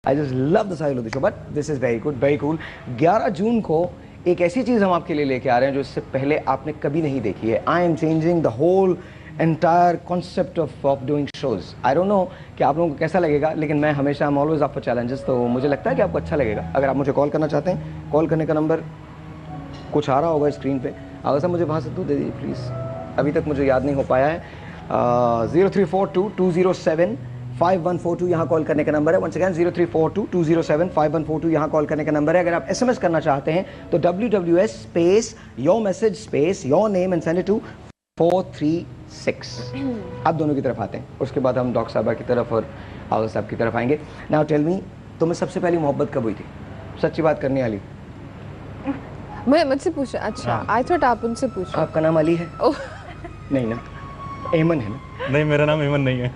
I just love the style of the show, but this is very good, very cool. 11 जून को एक ऐसी चीज हम आपके लिए लेके आ रहे हैं जो इससे पहले आपने कभी नहीं देखी है। I am changing the whole entire concept of doing shows. I don't know कि आप लोगों को कैसा लगेगा, लेकिन मैं हमेशा I am always up for challenges, तो मुझे लगता है कि आपको अच्छा लगेगा। अगर आप मुझे कॉल करना चाहते हैं, कॉल करने का नंबर कुछ आ रहा होगा स्क्रीन पे। अगर सब मुझे वहाँ से दे दीजिए प्लीज़, अभी तक मुझे याद नहीं हो पाया है। 0342-207-5142 यहाँ कॉल करने का नंबर है। वंस अगेन 0342-207-5142 यहाँ कॉल करने का नंबर है। अगर आप SMS करना चाहते हैं तो WWS space your message space your name and send it to 436। आप दोनों की तरफ आते हैं, उसके बाद हम डॉक्टर साहबा की तरफ और आगा साहब की तरफ आएंगे। नाउ टेल मी, तुम्हें सबसे पहली मोहब्बत कब हुई थी? सच्ची बात करने वाली। मैं मुझसे पूछा? अच्छा, आई थॉट आप उनसे पूछो। आपका नाम अली है? नहीं ना, एमन है ना? नहीं, मेरा नाम एमन नहीं है।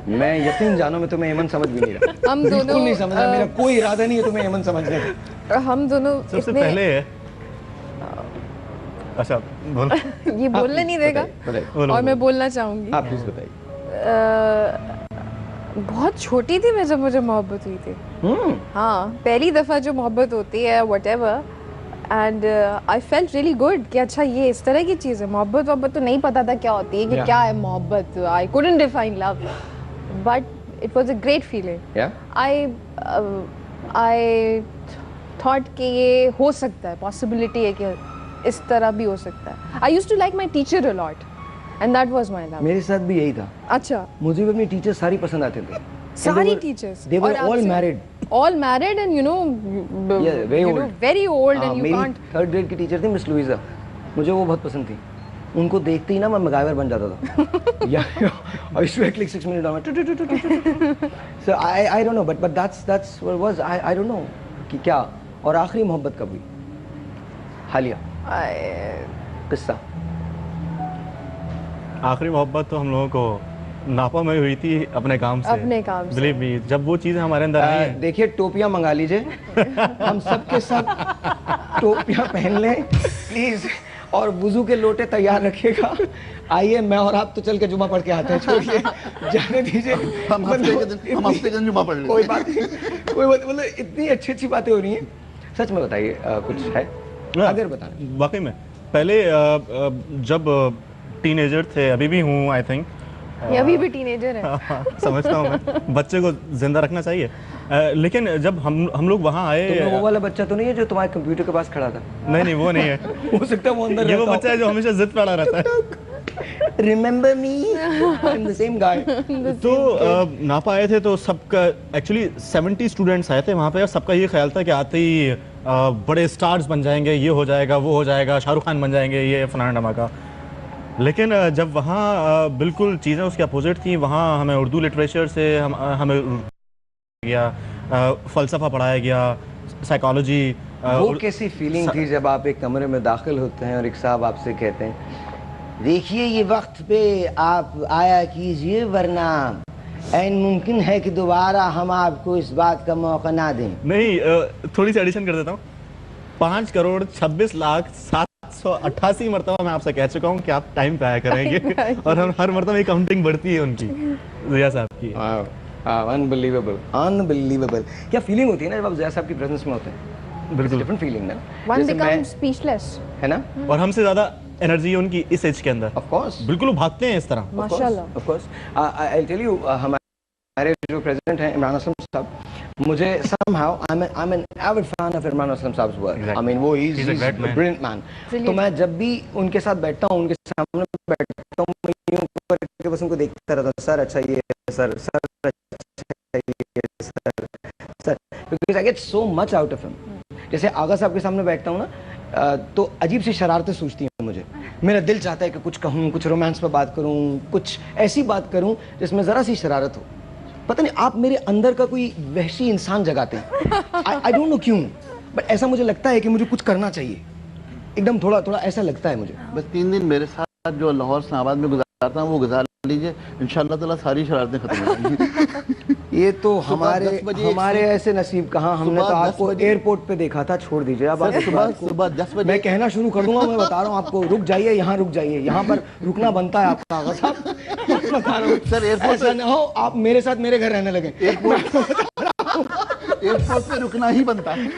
मैं यकीन जानो, मैं तुम्हें एमन समझ भी नहीं रहा। हम दोनों नहीं समझ रहा, मेरा कोई इरादा नहीं है तुम्हें एमन समझने का। हम दोनों सबसे पहले है। अच्छा बोल। ये बोलने नहीं देगा और मैं बोलना चाहूंगी। आप प्लीज बताइए। बहुत छोटी थी मैं जब मुझे मोहब्बत हुई थी। हाँ, पहली दफा जो मोहब्बत होती है whatever, and I felt really good कि अच्छा ये इस तरह की चीज़ है। मोहब्बत तो नहीं पता था क्या होती है, कि क्या है मोहब्बत। I couldn't define love, but it was a great feeling. I thought कि ये हो सकता है, पॉसिबिलिटी है कि इस तरह भी हो सकता है। I used to like my teacher a lot and that was my love. मेरे साथ भी यही था। अच्छा, मुझे भी अपनी टीचर सारी पसंद आते थे। सारी teachers, they were all married and you know, very old and you can't। मेरी 3rd grade की टीचर थी मिस लुइजा, मुझे वो बहुत पसंद थी। उनको देखते ही ना मैं मैगाइवर बन जाता था। I used to act like 6 minutes on so I don't know, but that's what it was. I don't know कि क्या। और आखिरी मोहब्बत कब हुई? हालिया किस्सा। आखिरी मोहब्बत तो हम लोगों को नापा में हुई थी अपने काम से। बिलीव मी, जब वो चीज़ें हमारे अंदर नहीं है। देखिए, टोपियां मंगा लीजिए, हम सब के सब टोपियां पहन लें प्लीज, और वुजू के लोटे तैयार रखिएगा। आइए, मैं और आप तो चल के जुमा पढ़ के आते हैं। छोड़िए, जाने दीजिए, हम हफ्ते के दिन जुमा पढ़ लेंगे। कोई बात नहीं, कोई बात, मतलब इतनी अच्छी अच्छी बातें हो रही हैं। सच में बताइए, कुछ है अगर बताना? वाकई में पहले जब टीनेजर थे, अभी भी हूँ आई थिंक, अभी भी टीनेजर है। समझता हूँ मैं, बच्चे को जिंदा रखना चाहिए। लेकिन जब हम लोग वहाँ आए, वो वाला बच्चा तो नहीं है जो तुम्हारे कंप्यूटर के पास खड़ा था? नहीं, वो नहीं है। हो सकता है वो अंदर। ये वो बच्चा है जो हमेशा जिद पे अड़ा रहता है। Remember me? I'm the same guy. तो नापा आए थे तो सबका एक्चुअली 70 स्टूडेंट्स आए थे वहाँ पे, और सबका ये ख्याल था कि आते ही बड़े स्टार्स बन जाएंगे, ये हो जाएगा, वो हो जाएगा, शाहरुख खान बन जाएंगे, ये फलाना धमाका। लेकिन जब वहाँ बिल्कुल चीज़ें उसके अपोजिट थी। वहाँ हमें उर्दू लिटरेचर से हमें गया, फ़लसफ़ा पढ़ाया गया, साइकोलॉजी। वो कैसी फीलिंग थी जब आप एक कमरे में दाखिल होते हैं और एक साहब आपसे कहते हैं, देखिए ये वक्त पे आप आया कीजिए, वरना ऐन मुमकिन है कि दोबारा हम आपको इस बात का मौका ना दें। नहीं, थोड़ी सी एडिशन कर देता हूँ। 5,26,07,88 मरतबा मैं आपसे कह चुका हूँ कि आप टाइम पे आया करेंगे, और हम हर मरतबा काउंटिंग बढ़ती है उनकी, ज़िया साहब की। Unbelievable, unbelievable. क्या फीलिंग होती है ना जब आप ज़िया साहब की प्रेजेंस में होते हैं? बिल्कुल डिफरेंट फीलिंग ना, वन बिकम स्पीचलेस, है ना? और हमसे ज़्यादा एनर्जी है उनकी इस एज के अंदर। ऑफ कोर्स, बिल्कुल वो भागते हैं इस तरह। माशाल्लाह। Of course, I tell you, हमारे जो प्रेसिडेंट हैं इमरान असलम साहब, मुझे somehow I'm an avid fan of Imran Aslam साहब्स वर्क। I mean वो he's a brilliant man। तो मैं जब भी उनके साथ बैठता हूँ, उनके सामने बैठता हूँ, मैं यूं करके बस उनको देखता रहता हूँ, सर अच्छा ये है, सर अच्छा ये है, sir, because I get so much out of him। जैसे आगा साहब के सामने बैठता हूँ ना, तो अजीब सी शरारतें सूझती हैं मुझे। मेरा दिल चाहता है कि कुछ कहूँ, कुछ रोमांस पर बात करूँ, कुछ ऐसी बात करूँ जिसमें ज़रा सी शरारत हो। पता नहीं, आप मेरे अंदर का कोई वहशी इंसान जगाते हैं। आई डोंट नो क्यों, बट ऐसा मुझे लगता है कि मुझे कुछ करना चाहिए। एकदम थोड़ा थोड़ा ऐसा लगता है मुझे। बस 3 दिन मेरे साथ जो लाहौर इस्लामाबाद में गुजारता हूँ वो गुजार लीजिए, इंशाअल्लाह ताला सारी शरारतें खत्म हो जाएंगी। ये तो हमारे ऐसे नसीब कहाँ, हमने तो आपको एयरपोर्ट पे देखा था। छोड़ दीजिए अब, सुबह 10 बजे मैं कहना शुरू कर दूंगा। मैं बता रहा हूँ आपको, रुक जाइए, यहाँ रुक जाइए, यहाँ पर रुकना बनता है आपका आगा साहब। बता रहा हूँ सर, एयरपोर्ट ऐसा ना हो आप मेरे साथ मेरे घर रहने लगे। एयरपोर्ट पे रुकना ही बनता है।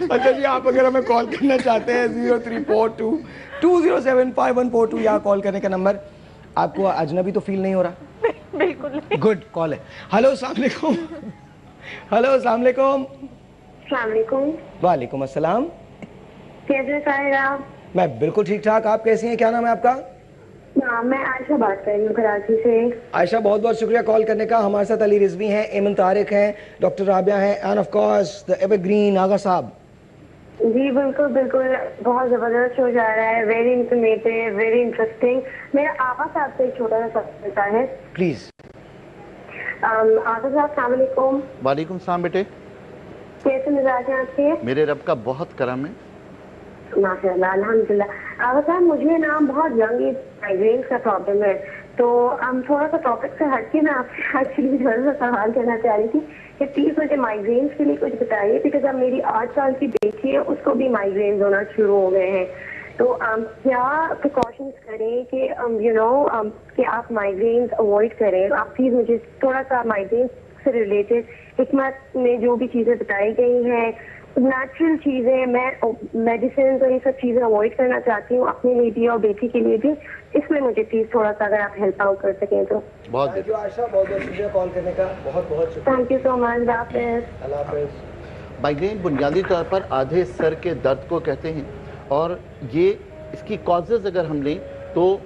अच्छा जी, आप अगर हमें कॉल करना चाहते हैं 0342207514 या कॉल करने का नंबर, आपको अजनबी तो फील नहीं हो रहा? बिल्कुल नहीं। गुड, कॉल है। हेलो, अस्सलाम वालेकुम। हेलो, अस्सलाम वालेकुम। अस्सलामुअलैकुम। वालेकुम अस्सलाम। कैसे साहिर आप? मैं बिल्कुल ठीक ठाक, आप कैसी हैं? क्या नाम है आपका? मैं आयशा बात कर रही हूँ कराची से। आयशा, बहुत बहुत शुक्रिया कॉल करने का। हमारे साथ अली रिजवी हैं, एमन तारिक हैं, डॉक्टर राबिया हैं, and of course the evergreen Aga साहब। जी बिल्कुल बिल्कुल, बहुत जबरदस्त शो जा रहा है, वेरी इंफॉर्मेटिव, वेरी इंटरेस्टिंग। मेरा आगा साहब से एक छोटा सा सवाल है प्लीज। आगा साहब, अस्सलाम वालेकुम। वालेकुम सलाम बेटे। कैसे मिजाज हैं आपके? मेरे रब का बहुत करम है। माशाल्लाह, अल्हम्दुलिल्लाह। आगा साहब, मुझे ना बहुत यंग एज माइग्रेन का प्रॉब्लम है, तो हम थोड़ा सा टॉपिक से हटके मैं आपसे एक्चुअली थोड़ा सा सवाल करना चाह रही थी कि प्लीज मुझे माइग्रेन्स के लिए कुछ बताइए, बिकॉज अब मेरी 8 साल की बेटी है, उसको भी माइग्रेन्स होना शुरू हो गए हैं। तो क्या प्रिकॉशंस करें कि कि आप माइग्रेन्स अवॉइड करें? आप प्लीज मुझे थोड़ा सा माइग्रेन्स से रिलेटेड हिकमत में जो भी चीजें बताई गई हैं, नेचुरल चीजें, मैं मेडिसिन और ये सब चीजें अवॉइड करना चाहती हूँ अपने लिए भी और बेटी के लिए भी, इसमें मुझे प्लीज थोड़ा सा अगर आप हेल्प आउट कर सकें तो। बहुत थैंक यू आयशा, बहुत बहुत शुक्रिया कॉल करने का, बहुत बहुत शुक्रिया। Thank you so much. अल्लाह हाफिज़। माइग्रेन बुनियादी तौर पर आधे सर के दर्द को कहते हैं, और ये इसकी कॉजेज अगर हम लें तो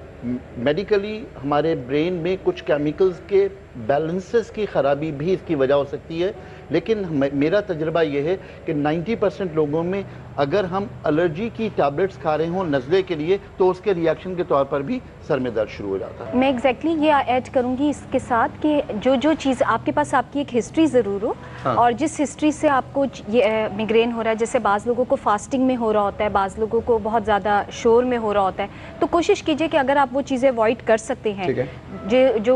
मेडिकली हमारे ब्रेन में कुछ केमिकल्स के बैलेंसेस की ख़राबी भी इसकी वजह हो सकती है। लेकिन मेरा तजुर्बा ये है कि 90% लोगों में अगर हम एलर्जी की टैबलेट्स खा रहे हों नज़ले के लिए, तो उसके रिएक्शन के तौर पर भी सर में दर्द शुरू हो जाता है। मैं एग्जैक्टली ये ऐड करूंगी इसके साथ कि जो चीज़ आपके पास, आपकी एक हिस्ट्री ज़रूर हो। हाँ। और जिस हिस्ट्री से आपको ये मिग्रेन हो रहा है, जैसे बाज़ लोगों को फास्टिंग में हो रहा होता है, बाज़ लोगों को बहुत ज़्यादा शोर में हो रहा होता है, तो कोशिश कीजिए कि अगर आप वो चीज़ें अवॉइड कर सकते हैं जो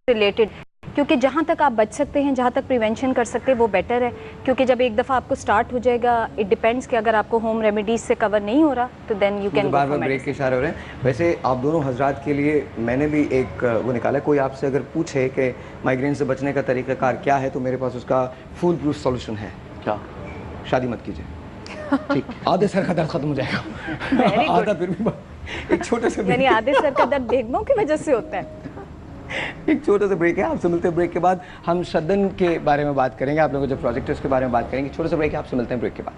रिलेटेड, क्योंकि जहाँ तक आप बच सकते हैं, जहाँ तक प्रिवेंशन कर सकते हैं वो बेटर है। क्योंकि जब एक दफ़ा आपको स्टार्ट हो जाएगा, इट डिपेंड्स कि अगर आपको होम रेमेडीज से कवर नहीं हो रहा तो देन यू कैन। बार बार ब्रेक के इशारे हो रहे हैं। वैसे आप दोनों हजरात के लिए मैंने भी एक वो निकाला, कोई आपसे अगर पूछे कि माइग्रेन से बचने का तरीक़ाकार क्या है, तो मेरे पास उसका फुल प्रूफ सोल्यूशन है। क्या? शादी मत कीजिए। ठीक, आधे सर का दर्द खत्म हो जाएगा। आधा फिर भी एक छोटे से, यानी आधे सर का दर्द बेगमों की वजह से होता है। एक छोटे से ब्रेक है, आपसे मिलते हैं ब्रेक के बाद। हम शदन के बारे में बात करेंगे, आप लोगों को जो प्रोजेक्ट है उसके बारे में बात करेंगे। छोटे से ब्रेक है, आपसे मिलते हैं ब्रेक के बाद।